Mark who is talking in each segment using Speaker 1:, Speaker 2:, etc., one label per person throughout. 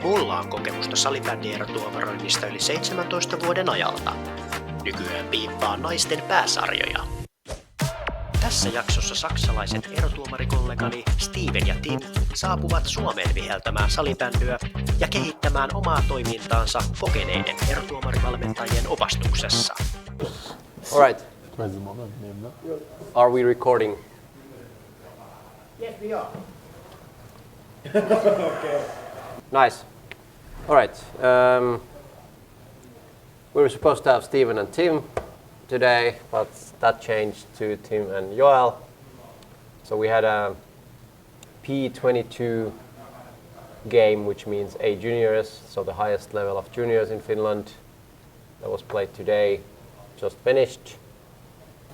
Speaker 1: Mulla on kokemusta salibändierotuomaroinnista yli 17 vuoden ajalta. Nykyään piippaa naisten pääsarjoja. Tässä jaksossa saksalaiset erotuomarikollegani Steven ja Tim saapuvat Suomeen viheltämään salibändyä ja kehittämään omaa toimintaansa kokeneiden erotuomarivalmentajien opastuksessa.
Speaker 2: Alright. Are we recording?
Speaker 3: Yes, we are.
Speaker 2: Okay. Nice. Alright. We were supposed to have Steven and Tim today, but that changed to Tim and Joel. So we had a P22 game, which means A juniors, so the highest level of juniors in Finland. That was played today, just finished.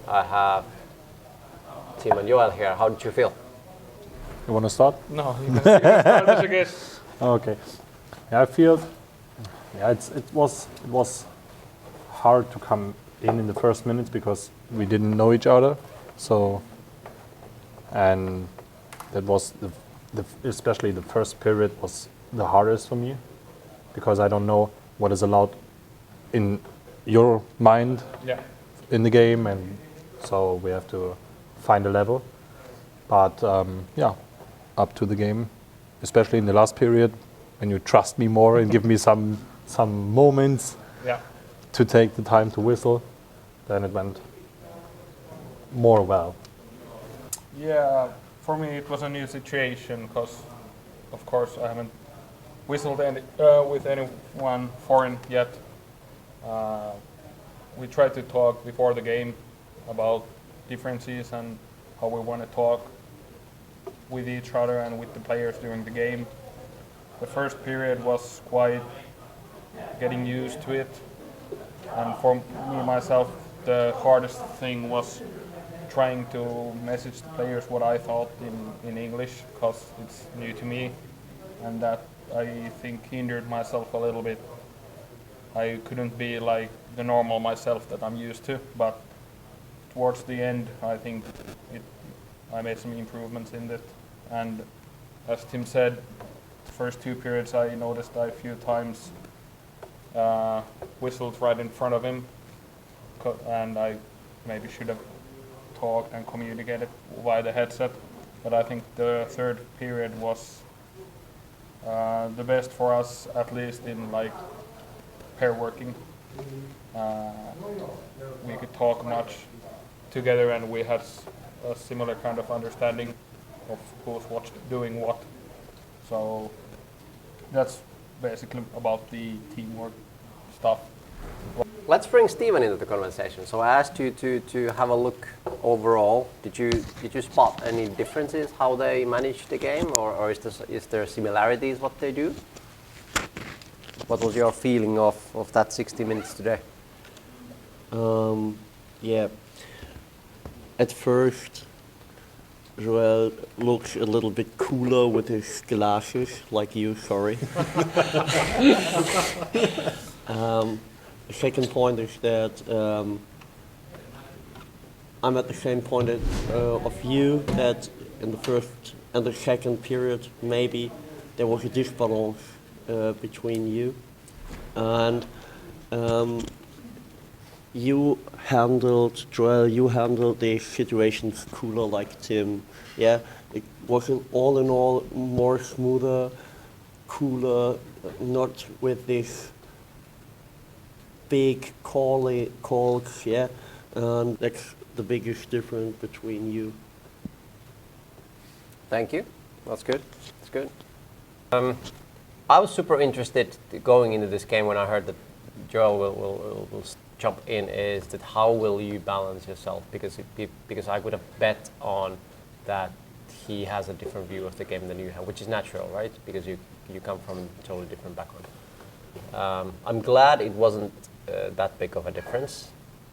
Speaker 2: I have Tim and Joel here. How did you feel?
Speaker 4: You want to start?
Speaker 5: No, you can start as a guest.
Speaker 4: Okay. Yeah, I feel. Yeah, it was hard to come in the first minutes because we didn't know each other. So, and that was especially the first period was the hardest for me because I don't know what is allowed in your mind in the game, and so we have to find a level. But yeah, up to the game, especially in the last period, when you trust me more and give me some moments to take the time to whistle, then it went more well.
Speaker 5: Yeah, for me it was a new situation because, of course, I haven't whistled with anyone foreign yet. We tried to talk before the game about differences and how we want to talk with each other and with the players during the game. The first period was quite getting used to it, and for me myself the hardest thing was trying to message the players what I thought in English, because it's new to me, and that I think hindered myself a little bit. I couldn't be like the normal myself that I'm used to, but towards the end I think I made some improvements in it. And as Tim said, the first two periods I noticed I a few times whistled right in front of him, and I maybe should have talked and communicated via the headset. But I think the third period was the best for us, at least in like pair working. We could talk much together, and we had a similar kind of understanding of who's doing what. So that's basically about the teamwork stuff.
Speaker 2: Let's bring Steven into the conversation. So I asked you to have a look overall. Did you spot any differences how they manage the game, or is there similarities what they do? What was your feeling of that 60 minutes today?
Speaker 6: Yeah. At first, Joel looks a little bit cooler with his glasses, like you, sorry. The second point is that I'm at the same point of you, that in the first and the second period maybe there was a disbalance between you, and you handled these situations cooler, like Tim. Yeah, it was all in all more smoother, cooler, not with this big calls. Yeah, and that's the biggest difference between you.
Speaker 2: Thank you. That's good. That's good. I was super interested going into this game when I heard that Joel will jump in. Is that how will you balance yourself? Because I would have bet on that he has a different view of the game than you have, which is natural, right? Because you come from a totally different background. I'm glad it wasn't that big of a difference.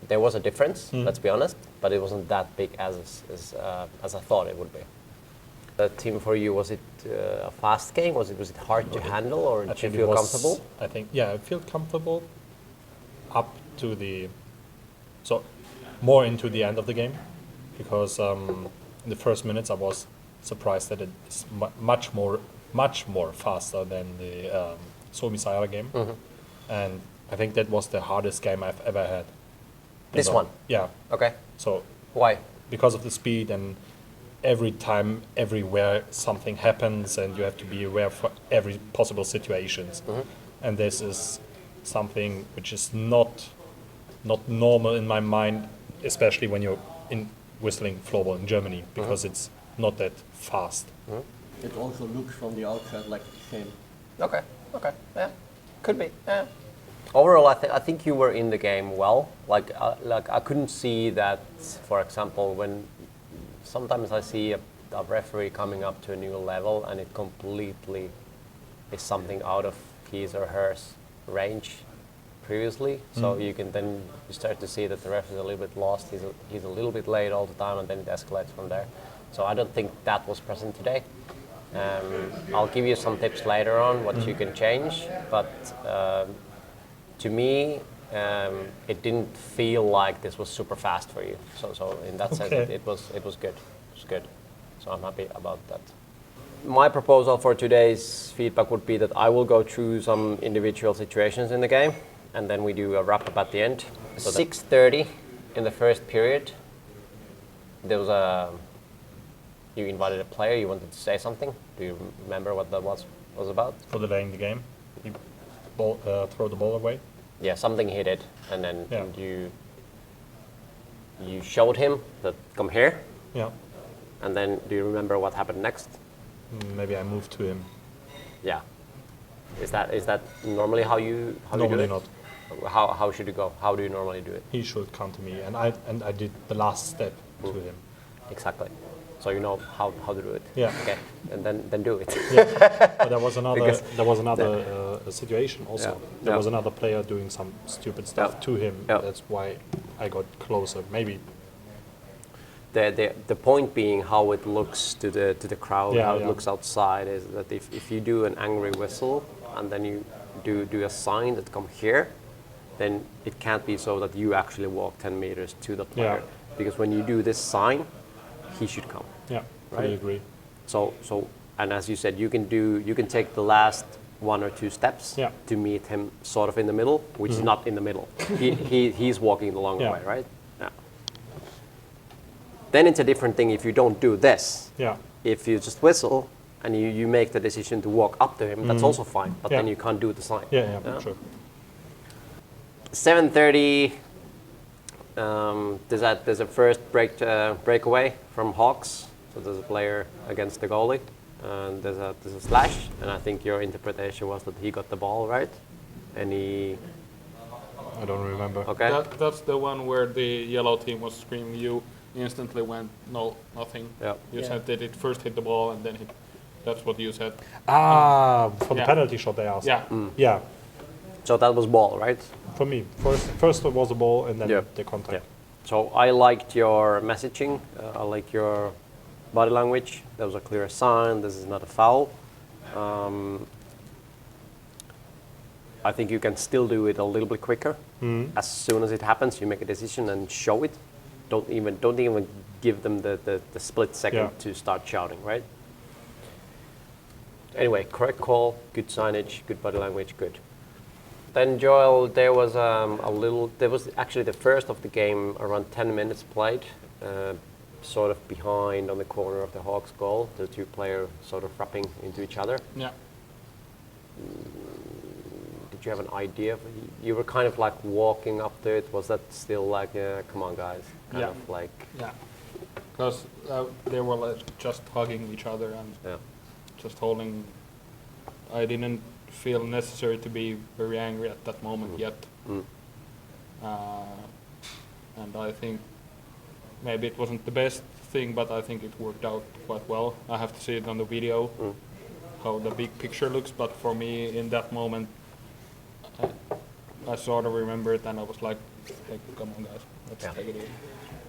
Speaker 2: There was a difference, let's be honest, but it wasn't that big as I thought it would be. Team, for you, was it a fast game? Was it hard to handle, or did you feel comfortable?
Speaker 4: I think, yeah, I feel comfortable up to more into the end of the game, because in the first minutes I was surprised that it's much more much more faster than the Suomi Saira game, and I think that was the hardest game I've ever had.
Speaker 2: This one?
Speaker 4: Yeah.
Speaker 2: Okay.
Speaker 4: So
Speaker 2: Why?
Speaker 4: because of the speed and every time, everywhere something happens, and you have to be aware for every possible situations. And this is something which is not normal in my mind, especially when you're in whistling floorball in Germany, because it's not that fast.
Speaker 6: It also looks from the outside like the same.
Speaker 2: Okay. Okay. Yeah. Could be. Yeah. Overall, I think you were in the game well. Like I couldn't see that, for example, when sometimes I see a referee coming up to a new level and it completely is something out of his or her range previously. So you can then you start to see that the ref is a little bit lost. He's a little bit late all the time, and then it escalates from there. So I don't think that was present today. I'll give you some tips later on what you can change, but to me, it didn't feel like this was super fast for you. So in that sense,
Speaker 4: Okay.
Speaker 2: it was good. It was good. So I'm happy about that. My proposal for today's feedback would be that I will go through some individual situations in the game, and then we do a wrap up at the end. 6:30 in the first period. There was you invited a player. You wanted to say something. Do you remember what that was about?
Speaker 4: For delaying the game, he throw the ball away.
Speaker 2: Yeah, something he did, and then
Speaker 4: Yeah.
Speaker 2: you showed him that come here,
Speaker 4: Yeah.
Speaker 2: and then do you remember what happened next?
Speaker 4: Maybe I moved to him.
Speaker 2: Yeah. Is that normally how you
Speaker 4: Normally
Speaker 2: do it?
Speaker 4: not.
Speaker 2: How should you go? How do you normally do it?
Speaker 4: He should come to me, and I did the last step to him.
Speaker 2: Exactly. So you know how to do it.
Speaker 4: Yeah.
Speaker 2: Okay. And then do it.
Speaker 4: But there was another
Speaker 2: Because-
Speaker 4: situation also.
Speaker 2: Yeah.
Speaker 4: There
Speaker 2: Yeah.
Speaker 4: was another player doing some stupid stuff
Speaker 2: Yeah.
Speaker 4: to him.
Speaker 2: Yeah.
Speaker 4: That's why I got closer. Maybe.
Speaker 2: The point being how it looks to the crowd,
Speaker 4: Yeah,
Speaker 2: how it
Speaker 4: yeah.
Speaker 2: looks outside, is that if you do an angry whistle and then you do a sign that come here, then it can't be so that you actually walk 10 meters to the player.
Speaker 4: Yeah.
Speaker 2: Because when you do this sign, he should come.
Speaker 4: Yeah, I
Speaker 2: Right.
Speaker 4: agree.
Speaker 2: So and as you said, you can take the last 1 or 2 steps
Speaker 4: Yeah.
Speaker 2: to meet him sort of in the middle, which is not in the middle. He's walking the long
Speaker 4: Yeah.
Speaker 2: way, right? Yeah. Then it's a different thing if you don't do this.
Speaker 4: Yeah.
Speaker 2: If you just whistle and you make the decision to walk up to him, that's also fine. But then
Speaker 4: Yeah.
Speaker 2: you can't do the sign.
Speaker 4: Yeah, sure.
Speaker 2: 7:30. There's a first breakaway from Hawks. So there's a player against the goalie, and there's a slash. And I think your interpretation was that he got the ball right, and he
Speaker 4: I don't remember.
Speaker 2: okay.
Speaker 5: That's the one where the yellow team was screaming. You instantly went, no, nothing.
Speaker 2: Yeah.
Speaker 5: You said that it first hit the ball and then hit. That's what you said.
Speaker 4: For the
Speaker 5: Yeah.
Speaker 4: penalty shot they asked.
Speaker 5: Yeah.
Speaker 4: Yeah,
Speaker 2: So that was ball, right?
Speaker 4: for me. First it was the ball and then
Speaker 2: Yeah.
Speaker 4: the contact.
Speaker 2: Yeah. So I liked your messaging. I like your body language. There was a clear sign. This is not a foul. I think you can still do it a little bit quicker. As soon as it happens, you make a decision and show it. Don't even give them the split second
Speaker 4: Yeah.
Speaker 2: to start shouting, right? Anyway, correct call, good signage, good body language, good. Then Joel, there was there was actually the first of the game, around 10 minutes played, sort of behind on the corner of the Hawks goal, the two players sort of rapping into each other.
Speaker 5: Yeah.
Speaker 2: Did you have an idea? You were kind of like walking up to it. Was that still like, come on guys, kind
Speaker 5: Yeah.
Speaker 2: of like,
Speaker 5: Yeah. Because they were like just hugging each other and
Speaker 2: yeah.
Speaker 5: just holding. I didn't feel necessary to be very angry at that moment yet. And I think maybe it wasn't the best thing, but I think it worked out quite well. I have to see it on the video, how the big picture looks, but for me in that moment, I sort of remember it and I was like, hey, come on guys, let's
Speaker 2: Yeah.
Speaker 5: take it easy.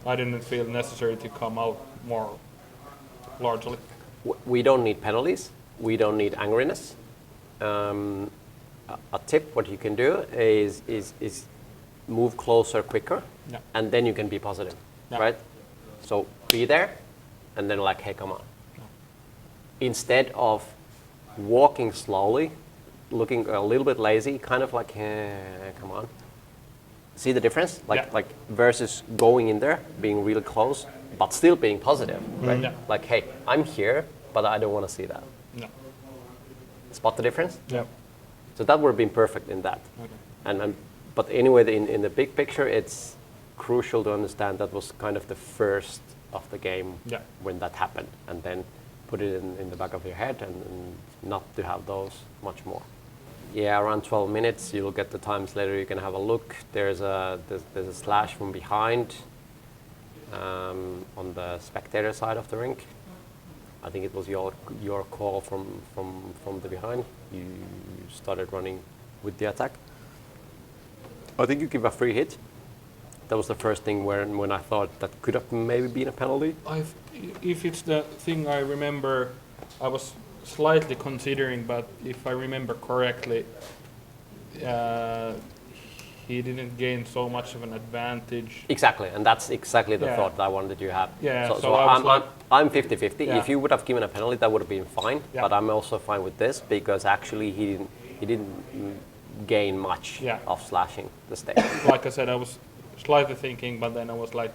Speaker 5: I didn't feel necessary to come out more largely.
Speaker 2: We don't need penalties. We don't need angriness. A tip, what you can do is move closer quicker,
Speaker 5: Yeah.
Speaker 2: and then you can be positive,
Speaker 5: Yeah.
Speaker 2: right? So be there, and then like, hey, come on. Instead of walking slowly, looking a little bit lazy, kind of like, come on. See the difference? Like versus going in there, being really close, but still being positive, right?
Speaker 5: Yeah.
Speaker 2: Like, hey, I'm here, but I don't want to see that.
Speaker 5: No.
Speaker 2: Spot the difference?
Speaker 5: Yeah.
Speaker 2: So that would have been perfect in that.
Speaker 5: Okay.
Speaker 2: But anyway, in the big picture, it's crucial to understand that was kind of the first of the game
Speaker 5: Yeah.
Speaker 2: when that happened, and then put it in the back of your head and not to have those much more. Yeah, around 12 minutes, you'll get the times later, you can have a look. There's a slash from behind on the spectator side of the rink. I think it was your call from the behind. You started running with the attack. I think you give a free hit. That was the first thing when I thought that could have maybe been a penalty.
Speaker 5: If it's the thing I remember, I was slightly considering, but if I remember correctly, he didn't gain so much of an advantage.
Speaker 2: Exactly, and that's exactly the
Speaker 5: Yeah.
Speaker 2: thought that I wanted you to have.
Speaker 5: Yeah,
Speaker 2: So
Speaker 5: so I was like-
Speaker 2: I'm 50-50.
Speaker 5: Yeah.
Speaker 2: If you would have given a penalty, that would have been fine.
Speaker 5: Yeah.
Speaker 2: But I'm also fine with this because actually he didn't gain much
Speaker 5: Yeah.
Speaker 2: of slashing the stage.
Speaker 5: Like I said, I was slightly thinking, but then I was like,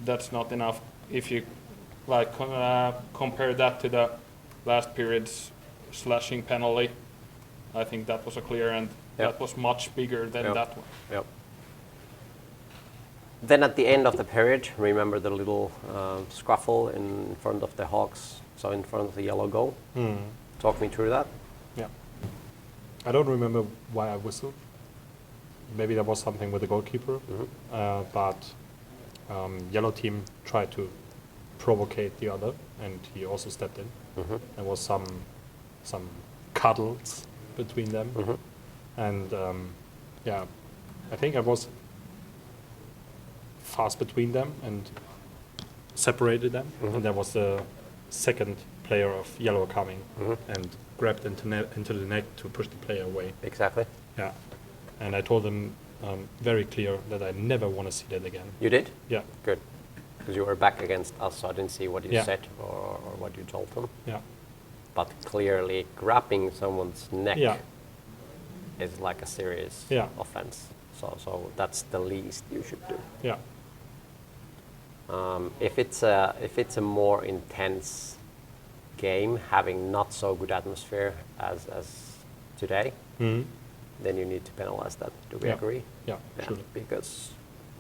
Speaker 5: that's not enough. If you like compare that to the last period's slashing penalty, I think that was a clear, and
Speaker 2: Yep.
Speaker 5: that was much bigger than
Speaker 2: Yep.
Speaker 5: that one.
Speaker 2: Yep. Then at the end of the period, remember the little scruffle in front of the Hawks, so in front of the yellow goal. Talk me through that.
Speaker 4: Yeah. I don't remember why I whistled. Maybe there was something with the goalkeeper, but yellow team tried to provocate the other, and he also stepped in. There was some cuddles between them, and yeah, I think I was fast between them and separated them, and there was the second player of yellow coming and grabbed into the neck to push the player away.
Speaker 2: Exactly.
Speaker 4: Yeah, and I told them very clear that I never want to see that again.
Speaker 2: You did?
Speaker 4: Yeah,
Speaker 2: Good. Because you were back against us, so I didn't see what you
Speaker 4: Yeah.
Speaker 2: said or what you told them.
Speaker 4: yeah,
Speaker 2: But clearly, grabbing someone's neck
Speaker 4: yeah,
Speaker 2: is like a serious
Speaker 4: Yeah.
Speaker 2: offense. So that's the least you should do.
Speaker 4: yeah,
Speaker 2: If it's a more intense game, having not so good atmosphere as today, then you need to penalize that. Do we
Speaker 4: Yeah.
Speaker 2: agree?
Speaker 4: yeah, surely.
Speaker 2: Because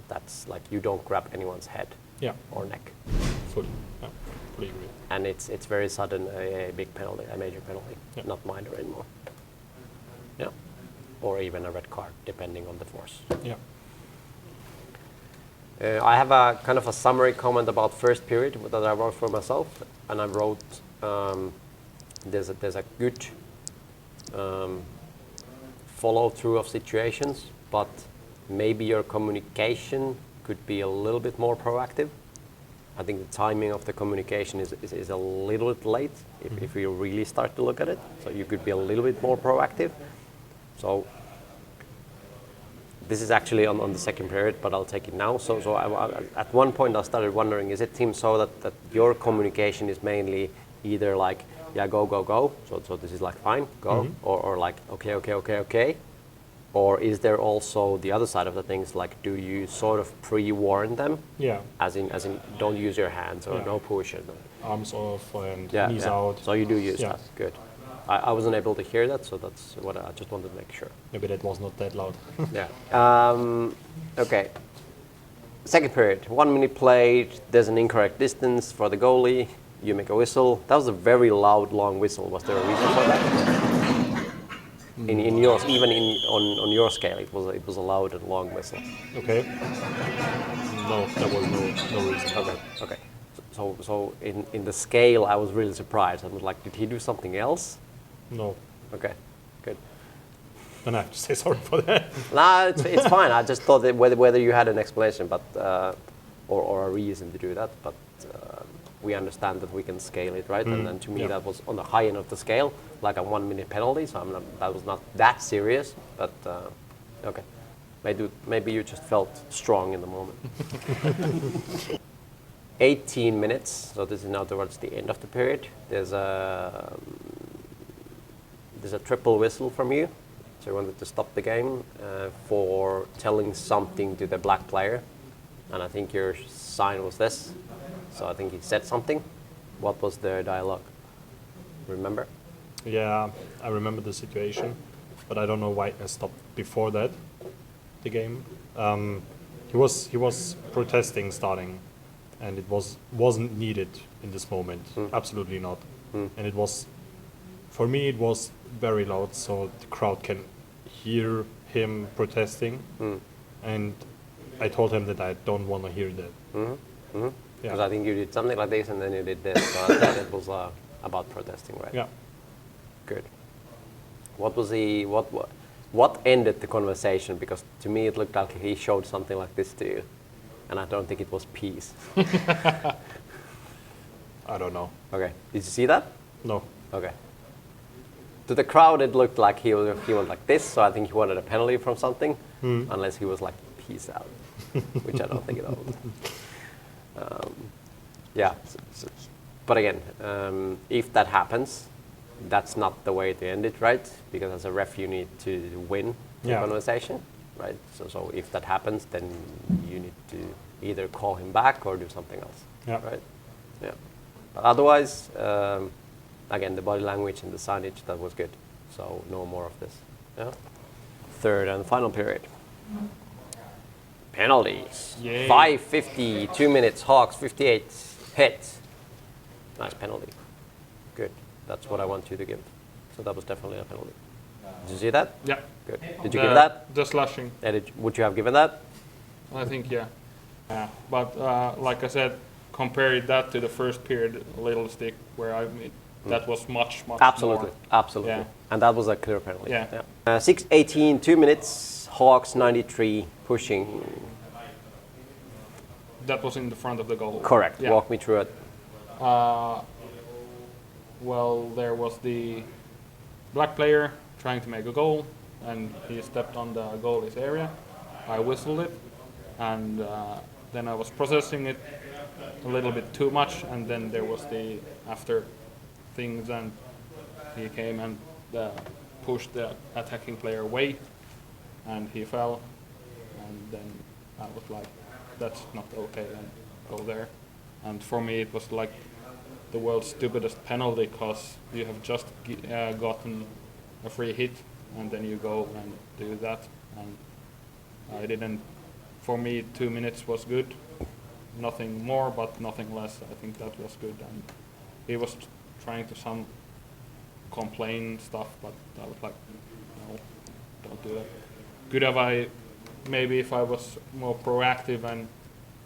Speaker 2: that's like you don't grab anyone's head
Speaker 4: Yeah,
Speaker 2: or neck,
Speaker 4: fully, yeah, fully agree.
Speaker 2: and it's very sudden a big penalty, a major penalty,
Speaker 4: Yeah.
Speaker 2: not minor anymore. Yeah, or even a red card, depending on the force.
Speaker 4: Yeah,
Speaker 2: I have a kind of a summary comment about first period that I wrote for myself, and I wrote there's a good follow through of situations, but maybe your communication could be a little bit more proactive. I think the timing of the communication is a little bit late if you really start to look at it. So you could be a little bit more proactive. So this is actually on the second period, but I'll take it now. So at one point I started wondering, is it, Tim, so that your communication is mainly either like, yeah, go, so this is like, fine, go, or like, okay, or is there also the other side of the things, like, do you sort of pre-warn them,
Speaker 4: yeah,
Speaker 2: as in don't use your hands or
Speaker 4: Yeah.
Speaker 2: no push it?
Speaker 4: arms off and
Speaker 2: Yeah,
Speaker 4: knees
Speaker 2: yeah.
Speaker 4: out.
Speaker 2: So you do use
Speaker 4: Yeah.
Speaker 2: that, good. I wasn't able to hear that, so that's what I just wanted to make sure.
Speaker 4: Maybe that was not that loud.
Speaker 2: Yeah. Okay. Second period, 1 minute played. There's an incorrect distance for the goalie. You make a whistle. That was a very loud, long whistle. Was there a reason for that? In yours, even on your scale, it was a loud and long whistle.
Speaker 4: Okay. No, there was no reason.
Speaker 2: Okay. Okay. So in the scale, I was really surprised. I was like, did he do something else?
Speaker 4: No.
Speaker 2: Okay. Good.
Speaker 4: Then I have to say sorry for that.
Speaker 2: Nah, it's fine. I just thought that whether you had an explanation, but or a reason to do that, but we understand that we can scale it, right? And then to me,
Speaker 4: Yeah.
Speaker 2: that was on the high end of the scale, like a 1 minute penalty. So that was not that serious, but okay. Maybe you just felt strong in the moment. 18 minutes. So this is now towards the end of the period. There's a there's a triple whistle from you. So you wanted to stop the game for telling something to the black player. And I think your sign was this. So I think he said something. What was the dialogue? Remember?
Speaker 4: Yeah, I remember the situation, but I don't know why I stopped before that, the game. He was protesting starting, and it wasn't needed in this moment. Absolutely not. And it was, for me, it was very loud, so the crowd can hear him protesting. And I told him that I don't want to hear that.
Speaker 2: Because I think you did something like this and then you did this. So I thought it was about protesting, right?
Speaker 4: Yeah.
Speaker 2: Good. What was what ended the conversation? Because to me it looked like he showed something like this to you, and I don't think it was peace.
Speaker 4: I don't know.
Speaker 2: Okay. Did you see that?
Speaker 4: No.
Speaker 2: Okay. To the crowd, it looked like he went like this. So I think he wanted a penalty from something, unless he was like peace out, which I don't think at all. Yeah. But again, if that happens, that's not the way to end it, right? Because as a ref, you need to win the conversation, right? So if that happens, then you need to either call him back or do something else, right? Yeah. But otherwise, again, the body language and the signage, that was good. So no more of this. Yeah. Third and final period. Penalties.
Speaker 5: Yay.
Speaker 2: 5:50, 2 minutes. Hawks 58 hits. Nice penalty. Good. That's what I want you to give. So that was definitely a penalty. Did you see that?
Speaker 5: Yeah.
Speaker 2: Good. Did you give that?
Speaker 5: The slashing.
Speaker 2: Yeah, would you have given that?
Speaker 5: I think, yeah. Yeah. But like I said, compare that to the first period, little stick, where that was much
Speaker 2: Absolutely.
Speaker 5: more.
Speaker 2: Absolutely.
Speaker 5: Yeah.
Speaker 2: And that was a clear penalty.
Speaker 5: Yeah.
Speaker 2: 6:18, 2 minutes. Hawks 93, pushing.
Speaker 5: That was in the front of the goal.
Speaker 2: Correct.
Speaker 5: Yeah.
Speaker 2: Walk me through it.
Speaker 5: Well, there was the black player trying to make a goal, and he stepped on the goalie's area. I whistled it, and then I was processing it a little bit too much, and then there was the after things, and he came and pushed the attacking player away, and he fell, and then I was like, that's not okay, and go there. And for me it was like the world's stupidest penalty, because you have just gotten a free hit and then you go and do that, and I didn't. For me 2 minutes was good, nothing more but nothing less. I think that was good, and he was trying to complain stuff, but I was like, no, don't do that. Could have maybe if I was more proactive and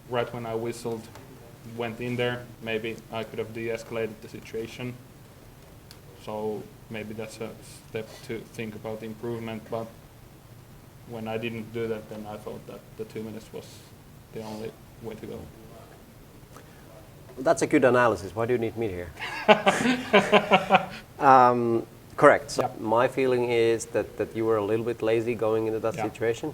Speaker 5: right when I whistled went in there, maybe I could have de-escalated the situation. So maybe that's a step to think about improvement, but when I didn't do that, then I thought that the 2 minutes was the only way to go.
Speaker 2: That's a good analysis. Why do you need me here? Correct. So my feeling is that you were a little bit lazy going into that situation,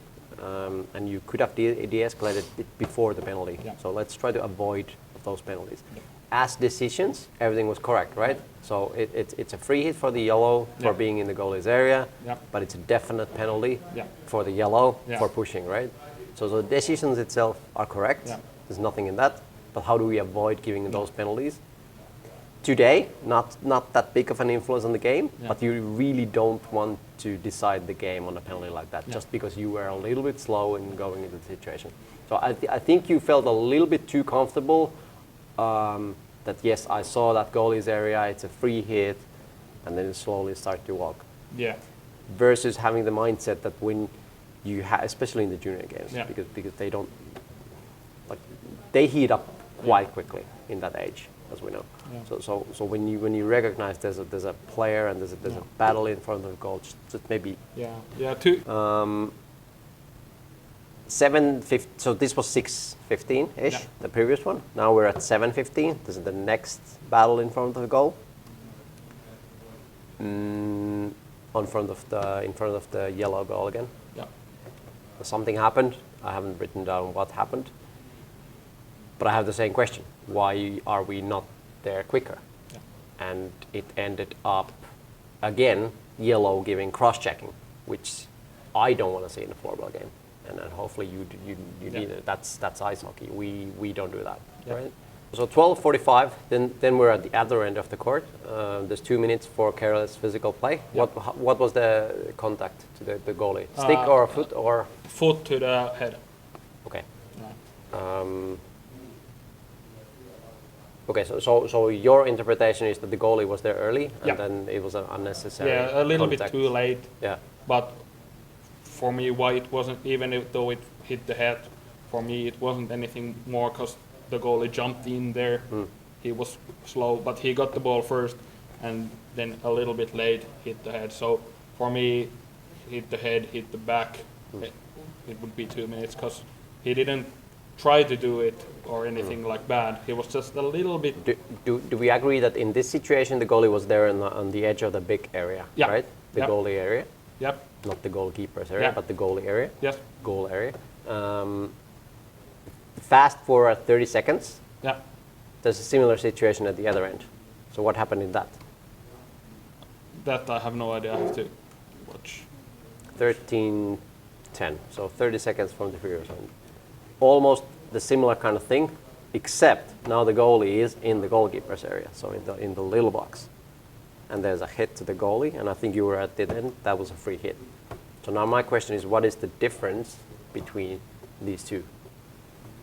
Speaker 2: and you could have de-escalated it before the penalty.
Speaker 5: Yeah.
Speaker 2: So let's try to avoid those penalties. As decisions, everything was correct, right? So it's a free hit for the yellow for being in the goalie's area, but it's a definite penalty for the yellow for pushing, right? So the decisions itself are correct. There's nothing in that. But how do we avoid giving those penalties? Today, not that big of an influence on the game, but you really don't want to decide the game on a penalty like that, just because you were a little bit slow in going into the situation. So I think you felt a little bit too comfortable that, yes, I saw that goalie's area, it's a free hit, and then you slowly start to walk.
Speaker 5: Yeah.
Speaker 2: Versus having the mindset that when you especially in the junior games, because they don't, like, they heat up quite quickly in that age, as we know. Yeah. So when you recognize there's a player and there's a battle in front of the goal, just maybe.
Speaker 5: Two.
Speaker 2: 7:15. So this was 6:15-ish, the previous one. Now we're at 7:15. This is the next battle in front of the goal. In front of the yellow goal again.
Speaker 5: Yeah.
Speaker 2: Something happened. I haven't written down what happened. But I have the same question. Why are we not there quicker? Yeah. And it ended up again yellow giving cross-checking, which I don't want to see in a floorball game. And then hopefully you need it. That's ice hockey. We don't do that, right? So 12:45. Then we're at the other end of the court. There's 2 minutes for careless physical play. What was the contact to the goalie? Stick or foot or?
Speaker 5: Foot to the head.
Speaker 2: Okay.
Speaker 5: Yeah.
Speaker 2: Okay. So your interpretation is that the goalie was there early, and
Speaker 5: Yeah.
Speaker 2: then it was an unnecessary.
Speaker 5: Yeah, a little
Speaker 2: contact.
Speaker 5: bit too late.
Speaker 2: Yeah.
Speaker 5: But for me, why it wasn't, even though it hit the head, for me it wasn't anything more because the goalie jumped in there. He was slow, but he got the ball first, and then a little bit late hit the head. So for me, hit the head, hit the back, it would be 2 minutes because he didn't try to do it or anything like bad. He was just a little bit.
Speaker 2: Do we agree that in this situation the goalie was there on the edge of the big area,
Speaker 5: Yeah.
Speaker 2: right? The
Speaker 5: Yep.
Speaker 2: goalie area,
Speaker 5: Yep.
Speaker 2: not the goalkeeper's area,
Speaker 5: Yeah.
Speaker 2: but the goalie area.
Speaker 5: Yes.
Speaker 2: Goal area. Fast forward 30 seconds.
Speaker 5: Yeah.
Speaker 2: There's a similar situation at the other end. So what happened in that?
Speaker 5: That I have no idea. I have to watch.
Speaker 2: 13:10. So 30 seconds from the free zone. Almost the similar kind of thing, except now the goalie is in the goalkeeper's area, so in the little box. And there's a hit to the goalie, and I think you were at the end. That was a free hit. So now my question is, what is the difference between these two?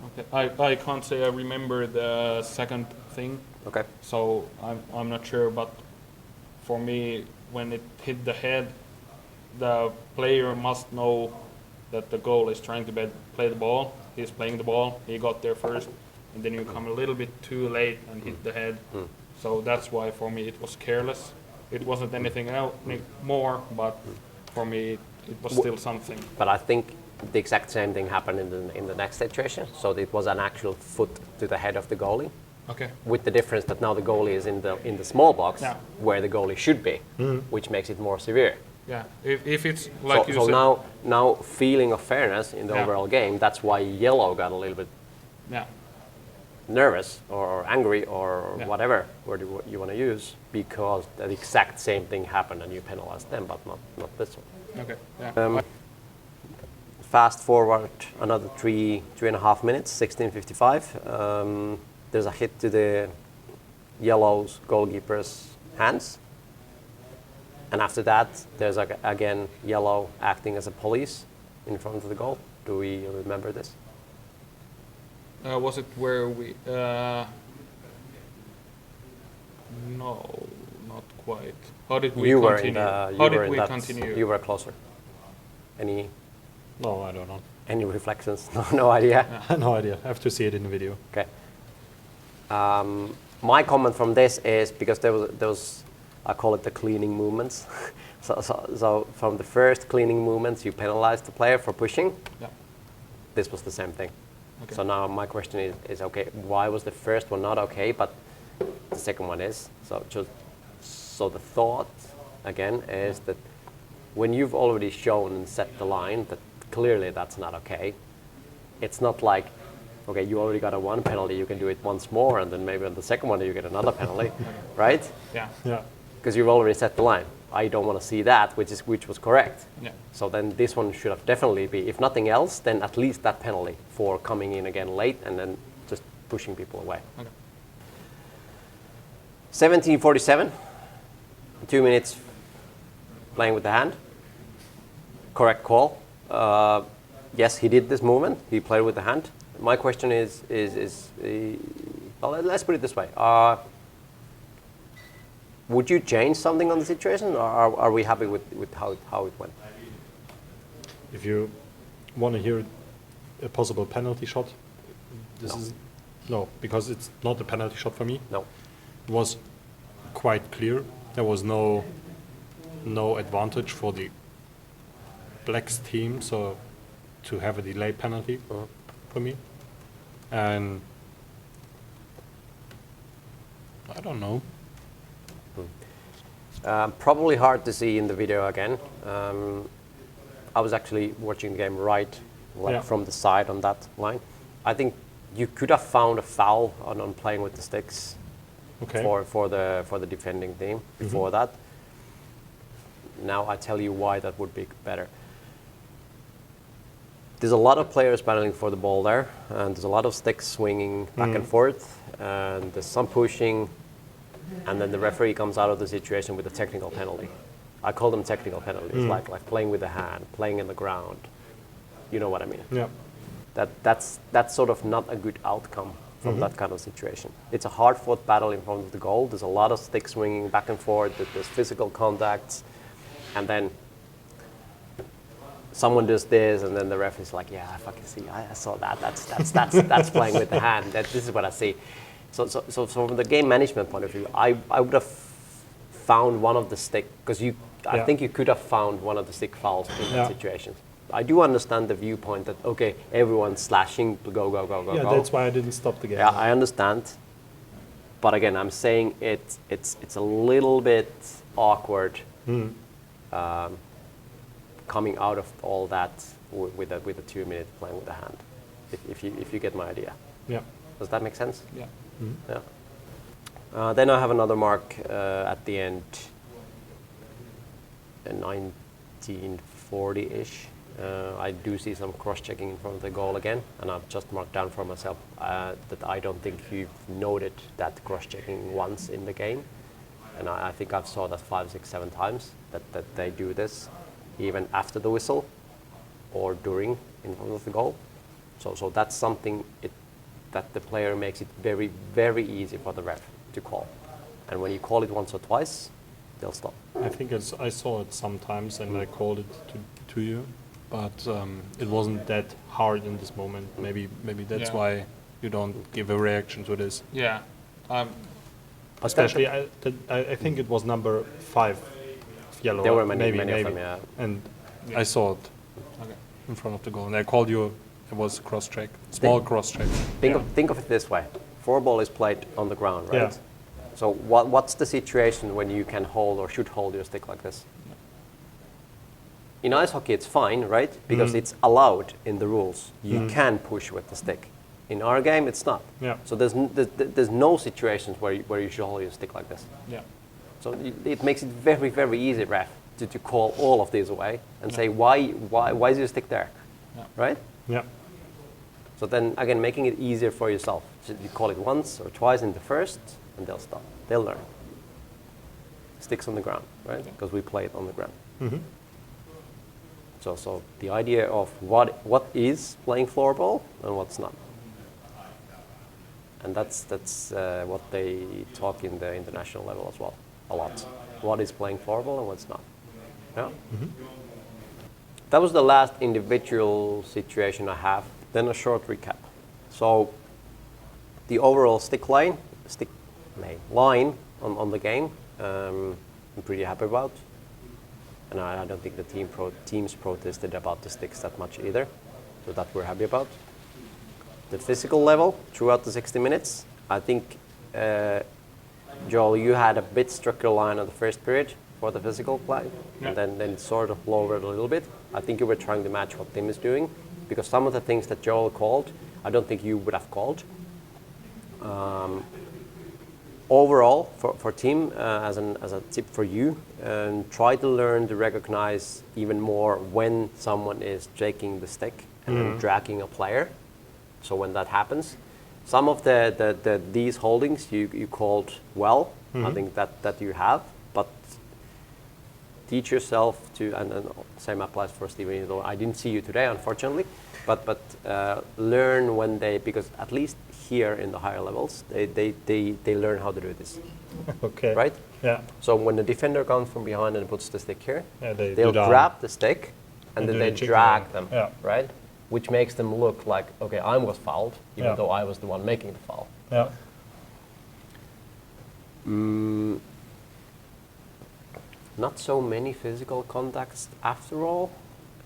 Speaker 5: Okay. I can't say I remember the second thing,
Speaker 2: Okay.
Speaker 5: so I'm not sure. But for me, when it hit the head, the player must know that the goal is trying to play the ball. He's playing the ball. He got there first, and then you come a little bit too late and hit the head. So that's why for me it was careless. It wasn't anything else more, but for me it was still something.
Speaker 2: But I think the exact same thing happened in the next situation. So it was an actual foot to the head of the goalie,
Speaker 5: Okay.
Speaker 2: with the difference that now the goalie is in the small box
Speaker 5: Yeah.
Speaker 2: where the goalie should be, which makes it more severe.
Speaker 5: Yeah. If it's like you
Speaker 2: So
Speaker 5: said.
Speaker 2: now feeling of fairness in the
Speaker 5: Yeah.
Speaker 2: overall game, that's why yellow got a little bit
Speaker 5: Yeah.
Speaker 2: nervous or angry or
Speaker 5: Yeah.
Speaker 2: whatever word you want to use, because the exact same thing happened and you penalized them, but not this one.
Speaker 5: Okay. Yeah.
Speaker 2: Fast forward another 3.5 minutes, 16:55. There's a hit to the yellow's goalkeeper's hands. And after that, there's again yellow acting as a police in front of the goal. Do we remember this?
Speaker 5: Was it where we? No, not quite. How did we
Speaker 2: you were
Speaker 5: continue?
Speaker 2: in the. You
Speaker 5: How
Speaker 2: were
Speaker 5: did
Speaker 2: in
Speaker 5: we
Speaker 2: that,
Speaker 5: continue?
Speaker 2: You were closer. Any
Speaker 4: No, I don't know.
Speaker 2: reflections? No idea.
Speaker 4: No idea. I have to see it in the video.
Speaker 2: Okay. My comment from this is because there was I call it the cleaning movements. so from the first cleaning movements, you penalized the player for pushing.
Speaker 5: Yeah.
Speaker 2: This was the same thing.
Speaker 5: Okay.
Speaker 2: So now my question is okay, why was the first one not okay, but the second one is? So the thought, again, is that when you've already shown and set the line that clearly that's not okay, it's not like, okay, you already got a one penalty, you can do it once more, and then maybe on the second one you get another penalty, right?
Speaker 5: Yeah.
Speaker 4: Yeah.
Speaker 2: Because you've already set the line. I don't want to see that, which was correct.
Speaker 5: Yeah.
Speaker 2: So then this one should have definitely be, if nothing else, then at least that penalty for coming in again late and then just pushing people away.
Speaker 5: Okay.
Speaker 2: 17:47, 2 minutes playing with the hand. Correct call. Yes, he did this movement. He played with the hand. My question is well, let's put it this way. Would you change something on the situation, or are we happy with how it went?
Speaker 4: If you want to hear a possible penalty shot, this is no, because it's not a penalty shot for me.
Speaker 2: No.
Speaker 4: It was quite clear. There was no advantage for the Blacks team, so to have a delayed penalty for me. And I don't know.
Speaker 2: Probably hard to see in the video again. I was actually watching the game from the side on that line. I think you could have found a foul on playing with the sticks
Speaker 4: Okay.
Speaker 2: for the defending team before that. Now I tell you why that would be better. There's a lot of players battling for the ball there, and there's a lot of sticks swinging back and forth, and there's some pushing, and then the referee comes out of the situation with a technical penalty. I call them technical penalties, like playing with the hand, playing in the ground. You know what I mean?
Speaker 4: Yeah.
Speaker 2: That's sort of not a good outcome from that kind of situation. It's a hard-fought battle in front of the goal. There's a lot of stick swinging back and forth. There's physical contacts, and then someone does this, and then the ref is like, "Yeah, I fucking see. I saw that. That's playing with the hand. This is what I see." So from the game management point of view, I would have found one of the stick because I think you could have found one of the stick fouls in that situation. I do understand the viewpoint that okay, everyone's slashing to go.
Speaker 4: Yeah, that's why I didn't stop the game.
Speaker 2: Yeah, I understand. But again, I'm saying it's a little bit awkward coming out of all that with a 2 minute playing with the hand. If you get my idea.
Speaker 4: Yeah.
Speaker 2: Does that make sense?
Speaker 5: Yeah.
Speaker 2: Yeah. Then I have another mark at the end, 1940-ish. I do see some cross-checking in front of the goal again, and I've just marked down for myself that I don't think you've noted that cross-checking once in the game, and I think I've saw that 5, 6, 7 times that they do this, even after the whistle or during in front of the goal. So that's something that the player makes it very, very easy for the ref to call, and when you call it once or twice, they'll stop.
Speaker 4: I think I saw it sometimes, and I called it to you, but it wasn't that hard in this moment. Maybe that's why you don't give a reaction to this.
Speaker 5: Yeah.
Speaker 4: Especially, I think it was number 5 yellow.
Speaker 2: There were many
Speaker 4: maybe.
Speaker 2: of them, yeah.
Speaker 4: And I saw it
Speaker 5: Okay.
Speaker 4: in front of the goal, and I called you. It was cross-check, small cross-check.
Speaker 2: Think of it this way: 4 ball is played on the ground, right?
Speaker 4: Yeah.
Speaker 2: So what's the situation when you can hold or should hold your stick like this? In ice hockey, it's fine, right? Because it's allowed in the rules. You can push with the stick. In our game, it's not.
Speaker 4: Yeah.
Speaker 2: So there's no situations where you should hold your stick like this.
Speaker 5: Yeah.
Speaker 2: So it makes it very, very easy, ref, to call all of these away and say, why is your stick there?
Speaker 5: Yeah.
Speaker 2: Right?
Speaker 4: Yeah.
Speaker 2: So then, again, making it easier for yourself. So you call it once or twice in the first, and they'll stop. They'll learn. Sticks on the ground, right? Because we play it on the ground. So the idea of what is playing floorball and what's not. And that's what they talk in the international level as well, a lot. What is playing floorball and what's not. Yeah? That was the last individual situation I have. Then a short recap. So the overall stick line on the game, I'm pretty happy about. And I don't think the teams protested about the sticks that much either. So that we're happy about. The physical level throughout the 60 minutes, I think, Joel, you had a bit stricter line on the first period for the physical play, and then it sort of lowered a little bit. I think you were trying to match what Tim is doing, because some of the things that Joel called, I don't think you would have called. Overall, for Tim, as a tip for you, try to learn to recognize even more when someone is shaking the stick and then dragging a player. So when that happens, some of these holdings you called well. I think that you have, but teach yourself to, and same applies for Steven, though I didn't see you today, unfortunately, but learn when because at least here in the higher levels, they learn how to do this.
Speaker 4: Okay.
Speaker 2: Right?
Speaker 4: Yeah.
Speaker 2: So when the defender comes from behind and puts the stick here,
Speaker 4: They'll
Speaker 2: they'll grab the stick and then
Speaker 4: do
Speaker 2: they
Speaker 4: a chicken
Speaker 2: drag
Speaker 4: wing.
Speaker 2: them,
Speaker 4: Yeah.
Speaker 2: right? Which makes them look like, okay, I was fouled, even though I was the one making the foul.
Speaker 4: Yeah.
Speaker 2: Not so many physical contacts after all,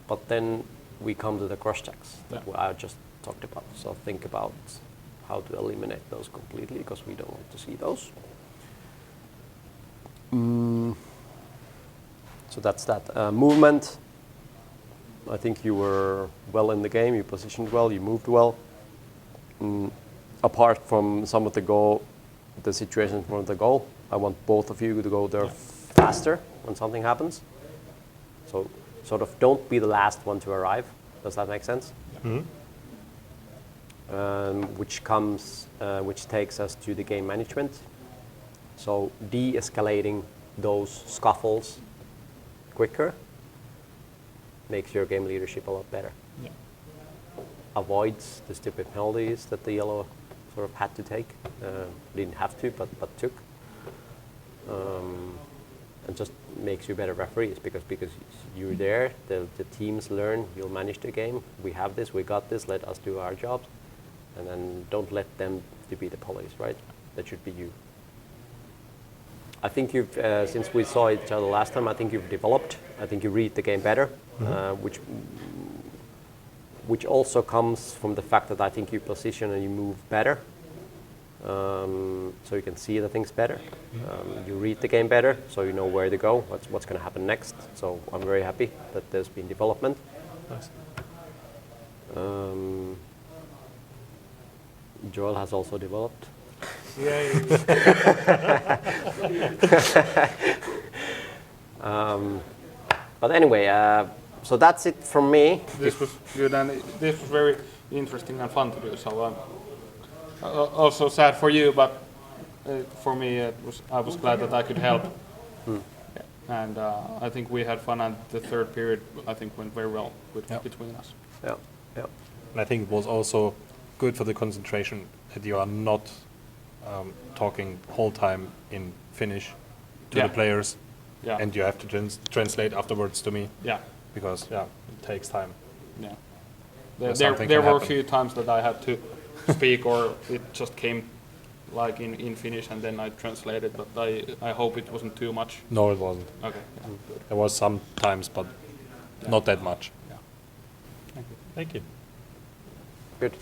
Speaker 2: but then we come to the cross checks that I just talked about. So think about how to eliminate those completely, because we don't want to see those. So that's that. Movement, I think you were well in the game, you positioned well, you moved well. Apart from some of the situations in front of the goal, I want both of you to go there faster when something happens. So sort of don't be the last one to arrive. Does that make sense? Which takes us to the game management. So de-escalating those scuffles quicker makes your game leadership a lot better.
Speaker 5: Yeah.
Speaker 2: Avoids the stupid penalties that the yellow sort of had to take. Didn't have to, but took. And just makes you better referees because you're there, the teams learn, you'll manage the game. We have this, we got this, let us do our jobs. And then don't let them to be the police, right? That should be you. I think you've, since we saw each other last time, I think you've developed. I think you read the game better, which also comes from the fact that I think you position and you move better. So you can see the things better. You read the game better, so you know where to go, what's going to happen next. So I'm very happy that there's been development.
Speaker 4: Nice.
Speaker 2: Joel has also developed. But anyway, so that's it from me.
Speaker 5: This was good, and this was very interesting and fun to do. So also sad for you, but for me, I was glad that I could help. And I think we had fun, and the third period I think went very well between us.
Speaker 2: Yeah, yeah.
Speaker 4: And I think it was also good for the concentration that you are not talking whole time in Finnish to the players, and you have to translate afterwards to me.
Speaker 5: Yeah,
Speaker 4: because it takes time.
Speaker 5: yeah.
Speaker 4: Something
Speaker 5: There
Speaker 4: can
Speaker 5: were a
Speaker 4: happen.
Speaker 5: few times that I had to speak, or it just came like in Finnish, and then I translated. But I hope it wasn't too much.
Speaker 4: No, it wasn't.
Speaker 5: Okay. Yeah, good.
Speaker 4: There was some times, but not that much.
Speaker 5: Yeah.
Speaker 4: Thank you.
Speaker 2: Good.